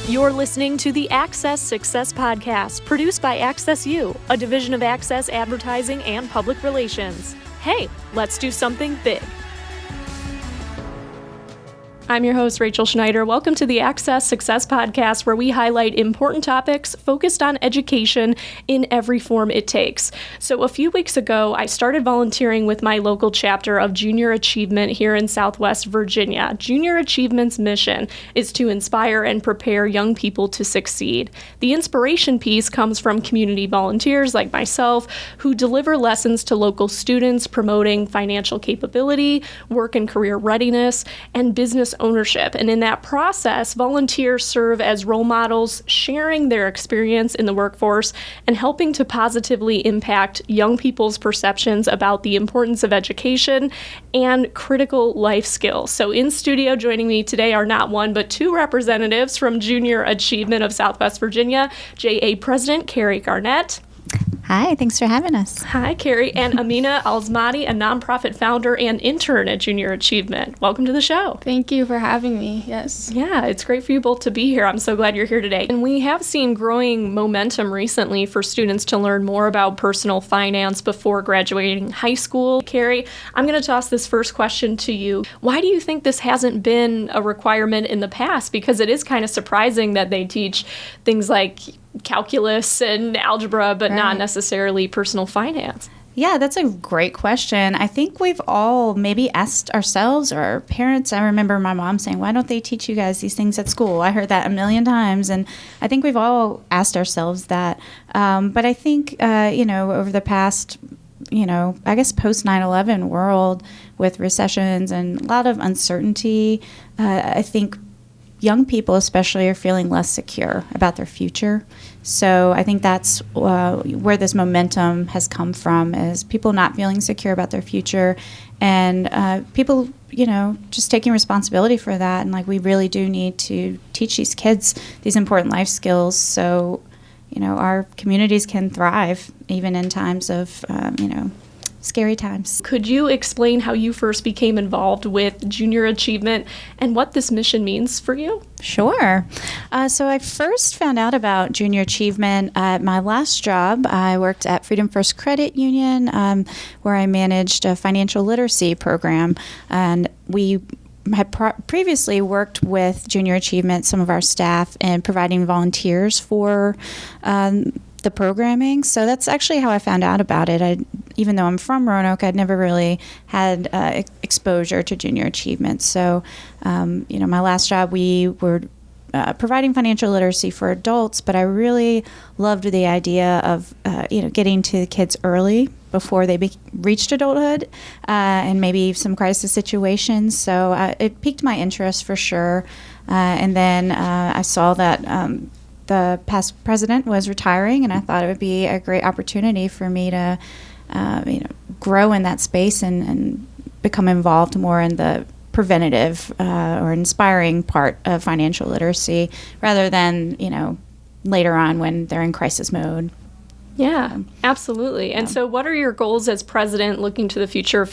You're listening to the Access Success Podcast, produced by Access U, a division of Access Advertising and Public Relations. Hey, let's do something big. I'm your host, Rachel Schneider. Welcome to the Access Success Podcast, where we highlight important topics focused on education in every form it takes. So a few weeks ago, I started volunteering with my local chapter of Junior Achievement here in Southwest Virginia. Junior Achievement's mission is to inspire and prepare young people to succeed. The inspiration piece comes from community volunteers like myself who deliver lessons to local students promoting financial capability, work and career readiness, and business ownership. And in that process, volunteers serve as role models, sharing their experience in the workforce and helping to positively impact young people's perceptions about the importance of education and critical life skills. So in studio joining me today are not one, but two representatives from Junior Achievement of Southwest Virginia, JA President Carrie Garnett. Hi, thanks for having us. Hi, Carrie. And Amina Alzmati, a nonprofit founder and intern at Junior Achievement. Welcome to the show. Thank you for having me. Yes. Yeah, it's great for you both to be here. I'm so glad you're here today. And we have seen growing momentum recently for students to learn more about personal finance before graduating high school. Carrie, I'm going to toss this first question to you. Why do you think this hasn't been a requirement in the past? Because it is kind of surprising that they teach things like calculus and algebra, but not necessarily personal finance. Yeah, that's a great question. I think we've all maybe asked ourselves or our parents. I remember my mom saying, why don't they teach you guys these things at school? I heard that a million times. And I think we've all asked ourselves that. But I think, over the past, I guess post 9/11 world with recessions and a lot of uncertainty, I think young people especially are feeling less secure about their future. So I think that's where this momentum has come from, is people not feeling secure about their future and people, just taking responsibility for that. And we really do need to teach these kids these important life skills so, our communities can thrive even in times of, scary times. Could you explain how you first became involved with Junior Achievement and what this mission means for you? Sure. So I first found out about Junior Achievement at my last job. I worked at Freedom First Credit Union, where I managed a financial literacy program. And we had previously worked with Junior Achievement, some of our staff, in providing volunteers for the programming. So that's actually how I found out about it. Even though I'm from Roanoke, I'd never really had exposure to Junior Achievement. So, my last job, we were providing financial literacy for adults, but I really loved the idea of, getting to the kids early before they reached adulthood and maybe some crisis situations. So it piqued my interest for sure. And then I saw that the past president was retiring, and I thought it would be a great opportunity for me to, grow in that space and become involved more in the preventative or inspiring part of financial literacy rather than, later on when they're in crisis mode. Yeah, absolutely. And so what are your goals as president looking to the future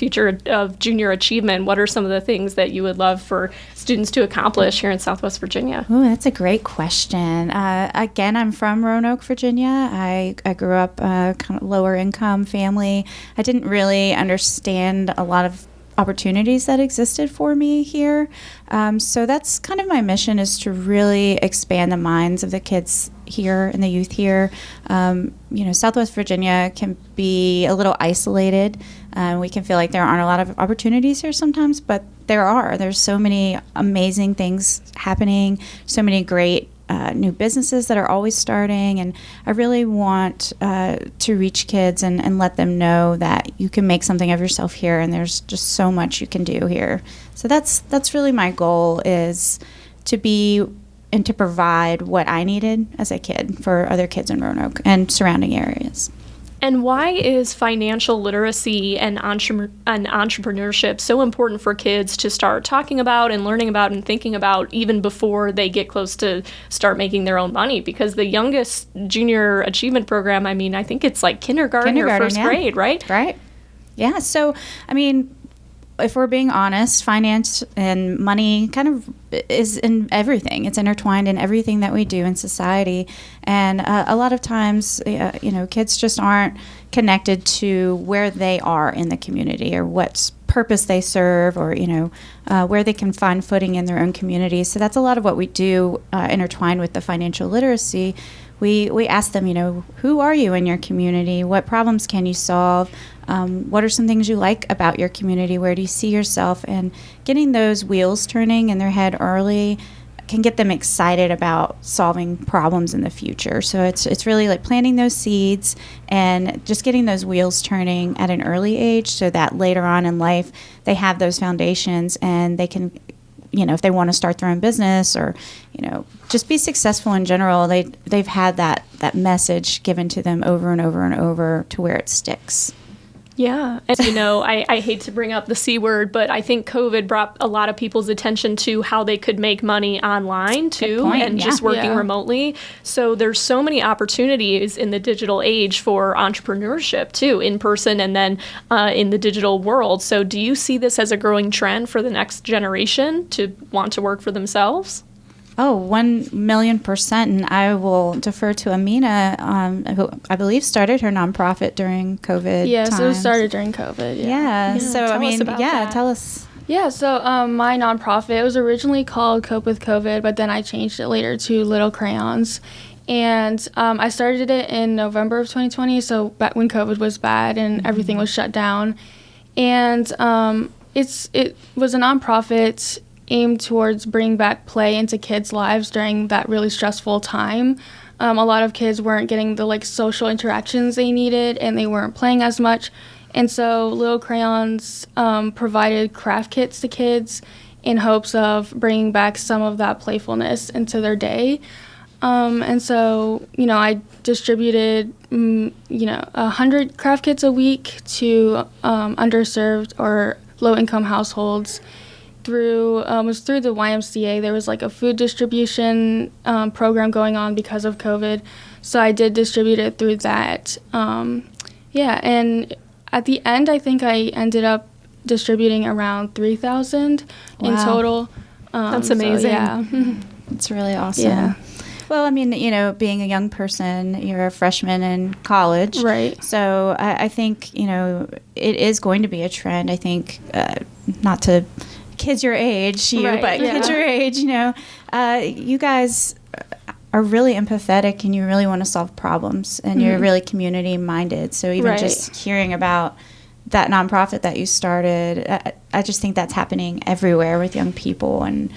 of Junior Achievement? What are some of the things that you would love for students to accomplish here in Southwest Virginia? Oh, that's a great question. Again, I'm from Roanoke, Virginia. I grew up kind of lower income family. I didn't really understand a lot of opportunities that existed for me here. So that's kind of my mission, is to really expand the minds of the kids here and the youth here. Southwest Virginia can be a little isolated. We can feel like there aren't a lot of opportunities here sometimes, but there are. There's so many amazing things happening, so many great new businesses that are always starting, and I really want to reach kids and let them know that you can make something of yourself here, and there's just so much you can do here. So that's really my goal, is to be and to provide what I needed as a kid for other kids in Roanoke and surrounding areas. And why is financial literacy and entrepreneurship so important for kids to start talking about and learning about and thinking about even before they get close to start making their own money? Because the youngest Junior Achievement program, I think it's like kindergarten or first grade, right? Right. Yeah. So, if we're being honest, finance and money kind of is in everything. It's intertwined in everything that we do in society. And a lot of times, kids just aren't connected to where they are in the community or what purpose they serve, or, where they can find footing in their own community. So that's a lot of what we do intertwined with the financial literacy. We ask them, who are you in your community? What problems can you solve? What are some things you like about your community? Where do you see yourself? And getting those wheels turning in their head early can get them excited about solving problems in the future. So it's really like planting those seeds and just getting those wheels turning at an early age, so that later on in life they have those foundations and they can, if they want to start their own business or, just be successful in general, they've had that message given to them over and over and over to where it sticks. Yeah. And, I hate to bring up the C word, but I think COVID brought a lot of people's attention to how they could make money online, too, and just working remotely. So there's so many opportunities in the digital age for entrepreneurship, too, in person and then in the digital world. So do you see this as a growing trend for the next generation to want to work for themselves? Oh, 1,000,000%. And I will defer to Amina, who I believe started her nonprofit during COVID. Yeah, times. so it started during COVID. Yeah. So, tell us. Yeah, so my nonprofit, it was originally called Cope with COVID, but then I changed it later to Little Crayons. And I started it in November of 2020, so back when COVID was bad and everything was shut down. And it was a nonprofit aimed towards bringing back play into kids' lives during that really stressful time. A lot of kids weren't getting the social interactions they needed, and they weren't playing as much. And so Little Crayons provided craft kits to kids in hopes of bringing back some of that playfulness into their day. And so, I distributed, 100 craft kits a week to underserved or low-income households. Was through the YMCA. There was a food distribution program going on because of COVID, so I did distribute it through that. And at the end, I think I ended up distributing around 3,000 in total. That's amazing. So, yeah. It's really awesome. Yeah. Well, I mean, being a young person, you're a freshman in college. Right. So I think, it is going to be a trend. I think, not to kids your age, kids your age, you guys are really empathetic and you really want to solve problems and you're really community minded. So even just hearing about that nonprofit that you started, I just think that's happening everywhere with young people. And,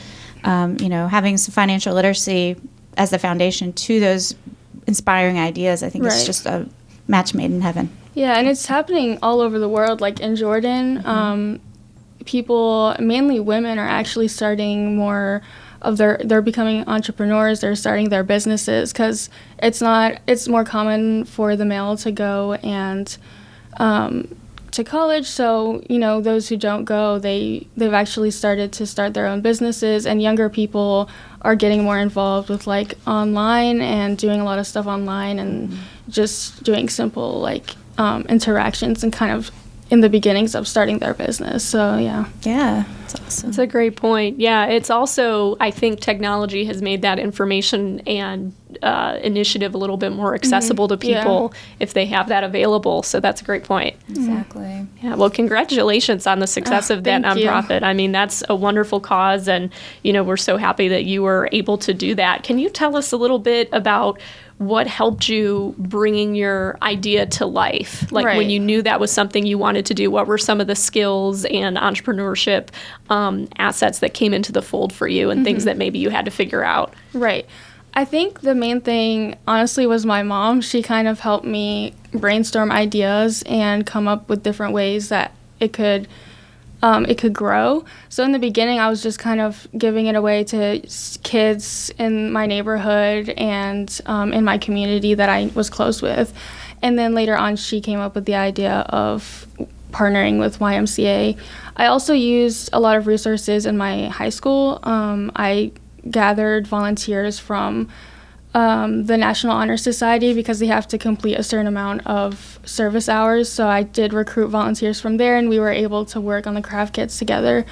having some financial literacy as the foundation to those inspiring ideas, I think it's just a match made in heaven. Yeah, and it's happening all over the world. Like in Jordan, people, mainly women, are actually starting more of they're becoming entrepreneurs. They're starting their businesses because it's more common for the male to go and to college. So those who don't go, they've actually started to start their own businesses, and younger people are getting more involved with online and doing a lot of stuff online and just doing simple interactions and kind of in the beginnings of starting their business. So, yeah. Yeah, that's awesome. That's a great point. Yeah, it's also, I think technology has made that information and initiative a little bit more accessible to people if they have that available. So that's a great point. Exactly. Yeah, well, congratulations on the success of that nonprofit. I mean, that's a wonderful cause, and, we're so happy that you were able to do that. Can you tell us a little bit about what helped you bringing your idea to life? When you knew that was something you wanted to do, what were some of the skills and entrepreneurship assets that came into the fold for you and things that maybe you had to figure out? Right. I think the main thing, honestly, was my mom. She kind of helped me brainstorm ideas and come up with different ways that it could grow. So in the beginning, I was just kind of giving it away to kids in my neighborhood and in my community that I was close with. And then later on, she came up with the idea of partnering with YMCA. I also used a lot of resources in my high school. I gathered volunteers from the National Honor Society because they have to complete a certain amount of service hours. So I did recruit volunteers from there, and we were able to work on the craft kits together.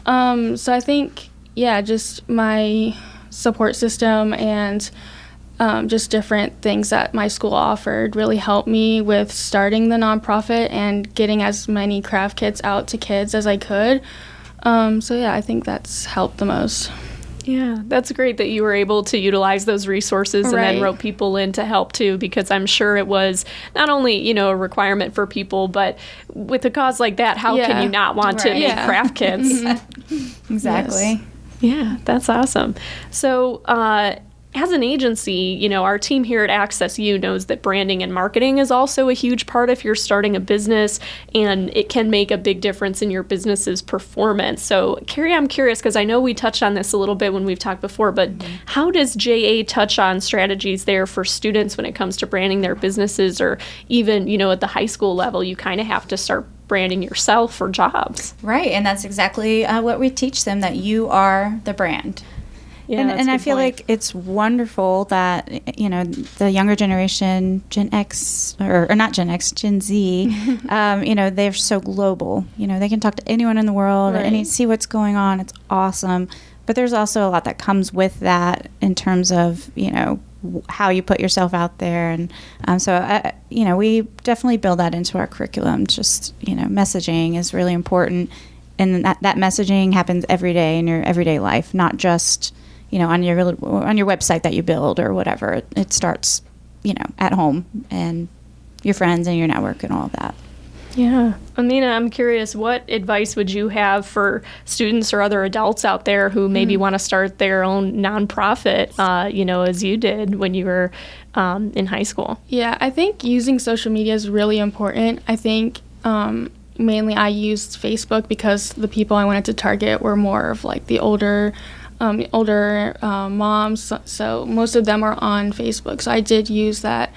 So I think, just my support system and just different things that my school offered really helped me with starting the nonprofit and getting as many craft kits out to kids as I could. I think that's helped the most. Yeah, that's great that you were able to utilize those resources and then rope people in to help too, because I'm sure it was not only, a requirement for people, but with a cause like that, how can you not want to make craft kits? Exactly. Yes. Yeah, that's awesome. So, as an agency, our team here at Access U knows that branding and marketing is also a huge part if you're starting a business, and it can make a big difference in your business's performance. So, Carrie, I'm curious, because I know we touched on this a little bit when we've talked before, but how does JA touch on strategies there for students when it comes to branding their businesses, or even, at the high school level, you kind of have to start branding yourself for jobs? Right, and that's exactly what we teach them, that you are the brand. Yeah, and I feel like it's wonderful that, the younger generation, Gen X, or not Gen X, Gen Z, they're so global. They can talk to anyone in the world and see what's going on. It's awesome. But there's also a lot that comes with that in terms of, how you put yourself out there. And we definitely build that into our curriculum. Just, messaging is really important. And that messaging happens every day in your everyday life, not just on your website that you build or whatever. It starts, at home and your friends and your network and all of that. Yeah. Amina, I'm curious, what advice would you have for students or other adults out there who maybe want to start their own nonprofit, as you did when you were in high school? Yeah, I think using social media is really important. I think mainly I used Facebook because the people I wanted to target were more of like the older moms, so most of them are on Facebook. So I did use that.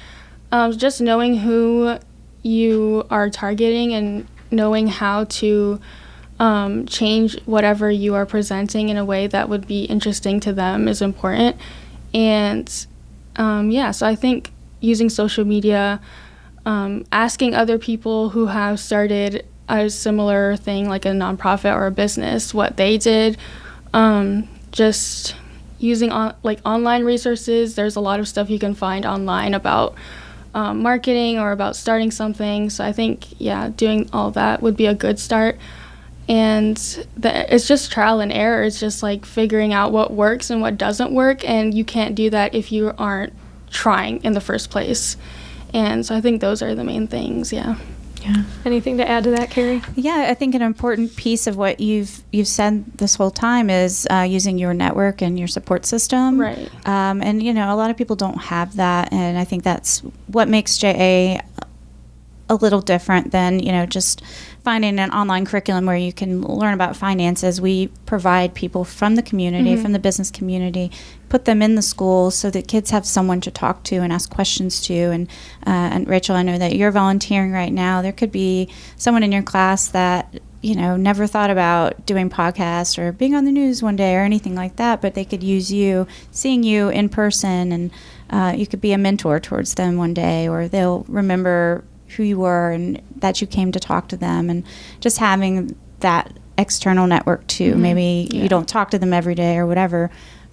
Just knowing who you are targeting and knowing how to change whatever you are presenting in a way that would be interesting to them is important. And so I think using social media, asking other people who have started a similar thing like a nonprofit or a business what they did, just using online resources. There's a lot of stuff you can find online about marketing or about starting something. So I think, doing all that would be a good start. And it's just trial and error. It's just like figuring out what works and what doesn't work. And you can't do that if you aren't trying in the first place. And so I think those are the main things, Yeah. Anything to add to that, Carrie? Yeah, I think an important piece of what you've said this whole time is using your network and your support system. Right. And, a lot of people don't have that. And I think that's what makes JA a little different than, just finding an online curriculum where you can learn about finances. We provide people from the community, from the business community, put them in the school so that kids have someone to talk to and ask questions to. And Rachel, I know that you're volunteering right now. There could be someone in your class that, never thought about doing podcasts or being on the news one day or anything like that, but they could use you, seeing you in person, and you could be a mentor towards them one day, or they'll remember who you were and that you came to talk to them, and just having that external network too. Maybe you don't talk to them every day or whatever,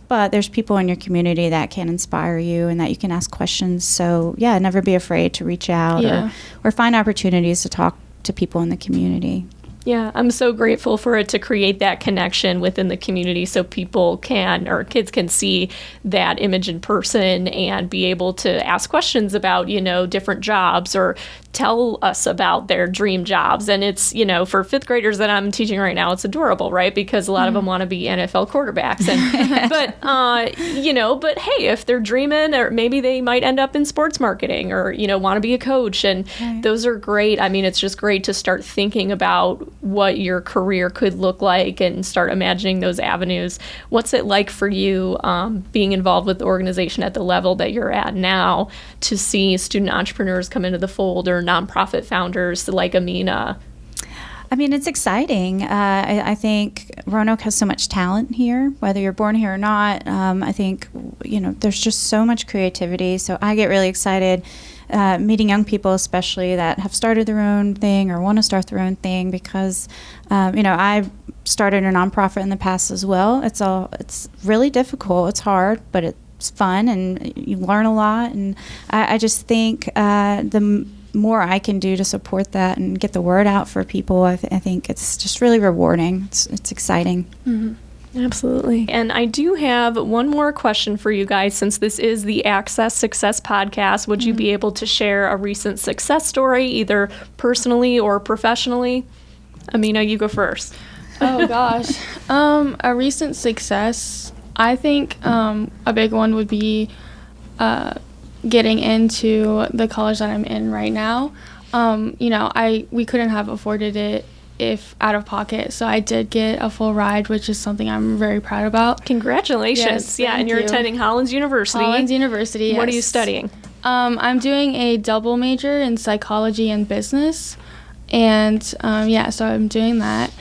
but there's people in your community that can inspire you and that you can ask questions. So never be afraid to reach out or find opportunities to talk to people in the community. Yeah, I'm so grateful for it to create that connection within the community so people can, or kids can see that image in person and be able to ask questions about, different jobs or tell us about their dream jobs. And it's, for fifth graders that I'm teaching right now, it's adorable, right? Because a lot of them want to be NFL quarterbacks. And, but hey, if they're dreaming, or maybe they might end up in sports marketing or, want to be a coach. And those are great. I mean, it's just great to start thinking about what your career could look like and start imagining those avenues. What's it like for you being involved with the organization at the level that you're at now to see student entrepreneurs come into the fold, or nonprofit founders like Amina? I mean, it's exciting. I think Roanoke has so much talent here, whether you're born here or not. I think, there's just so much creativity. So I get really excited meeting young people, especially that have started their own thing or want to start their own thing, because, I started a nonprofit in the past as well. It's really difficult. It's hard, but it's fun, and you learn a lot. And I just think the more I can do to support that and get the word out for people, I think it's just really rewarding. It's exciting. Mm-hmm. Absolutely. And I do have one more question for you guys. Since this is the Access Success Podcast, would you be able to share a recent success story, either personally or professionally? Amina, you go first. Oh, gosh. A recent success, I think a big one would be getting into the college that I'm in right now. We couldn't have afforded it if out of pocket, so I did get a full ride, which is something I'm very proud about. Congratulations. Yes, and you're attending Hollins University. Hollins University, yes. What are you studying? I'm doing a double major in psychology and business, and so I'm doing that,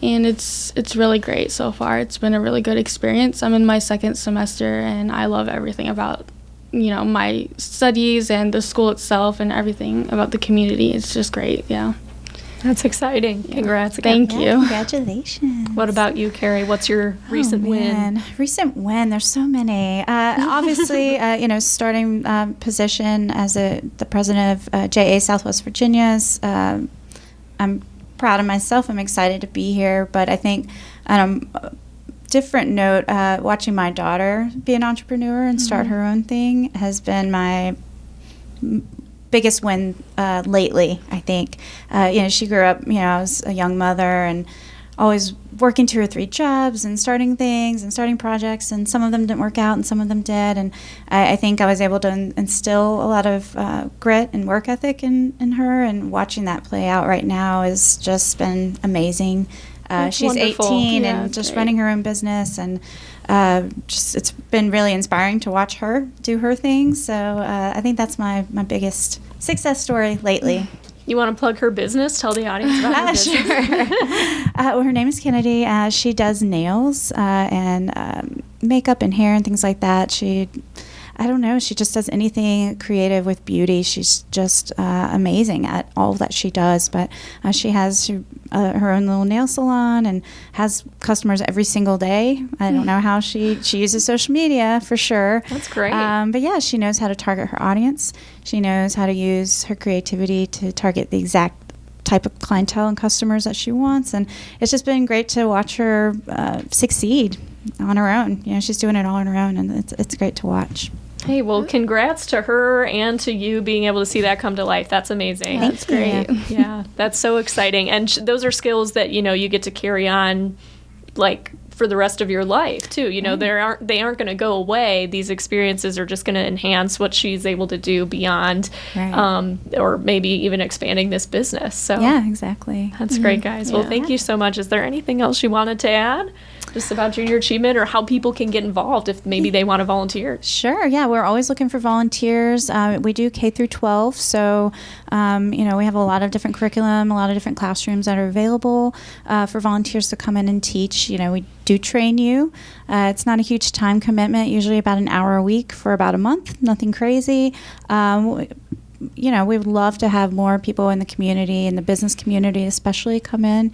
and it's really great so far. It's been a really good experience. I'm in my second semester, and I love everything about my studies and the school itself and everything about the community. It's just great. Yeah. That's exciting. Yeah. Congrats again. Thank you. Congratulations. What about you, Carrie? What's your recent win? Recent win. There's so many. Obviously, starting position as the president of JA Southwest Virginia's. I'm proud of myself. I'm excited to be here, but I think different note, watching my daughter be an entrepreneur and start her own thing has been my biggest win lately, I think. She grew up, I was a young mother and always working 2 or 3 jobs and starting things and starting projects, and some of them didn't work out and some of them did. And I think I was able to instill a lot of grit and work ethic in her, and watching that play out right now has just been amazing. She's wonderful. 18 and just running her own business, and it's been really inspiring to watch her do her thing. So I think that's my biggest success story lately. You want to plug her business? Tell the audience about her business. Sure. Her name is Kennedy. She does nails and makeup and hair and things like that. She just does anything creative with beauty. She's just amazing at all that she does. But she has her own little nail salon and has customers every single day. I don't know how she uses social media for sure. That's great. But yeah, she knows how to target her audience. She knows how to use her creativity to target the exact type of clientele and customers that she wants. And it's just been great to watch her succeed on her own. She's doing it all on her own, and it's great to watch. Hey, well, congrats to her and to you being able to see that come to life. That's amazing. That's great. Yeah, that's so exciting. And those are skills that, you get to carry on, like, for the rest of your life, too. They aren't going to go away. These experiences are just going to enhance what she's able to do beyond, or maybe even expanding this business. So yeah, exactly. That's great, guys. Well, thank you so much. Is there anything else you wanted to add? Just about Junior Achievement, or how people can get involved if maybe they want to volunteer? Sure. Yeah, we're always looking for volunteers. We do K through 12, so we have a lot of different curriculum, a lot of different classrooms that are available for volunteers to come in and teach. We do train you. It's not a huge time commitment, usually about an hour a week for about a month, nothing crazy. We would love to have more people in the community, in the business community especially, come in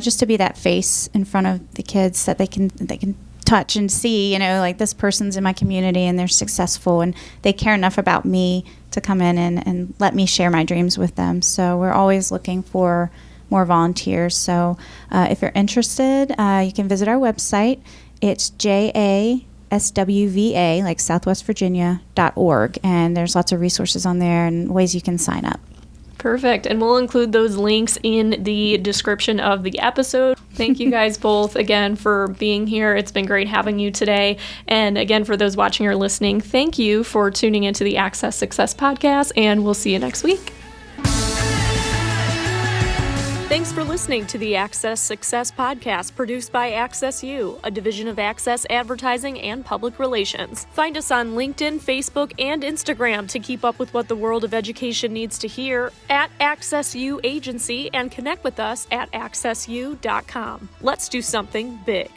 just to be that face in front of the kids that they can touch and see, like, this person's in my community and they're successful and they care enough about me to come in and let me share my dreams with them. So we're always looking for more volunteers. So if you're interested, you can visit our website. It's JASWVA, like Southwest Virginia.org, and there's lots of resources on there and ways you can sign up. Perfect. And we'll include those links in the description of the episode. Thank you guys both again for being here. It's been great having you today. And again, for those watching or listening, thank you for tuning into the Access Success Podcast, and we'll see you next week. Thanks for listening to the Access Success Podcast, produced by Access U, a division of Access Advertising and Public Relations. Find us on LinkedIn, Facebook, and Instagram to keep up with what the world of education needs to hear, at Access U Agency, and connect with us at accessu.com. Let's do something big.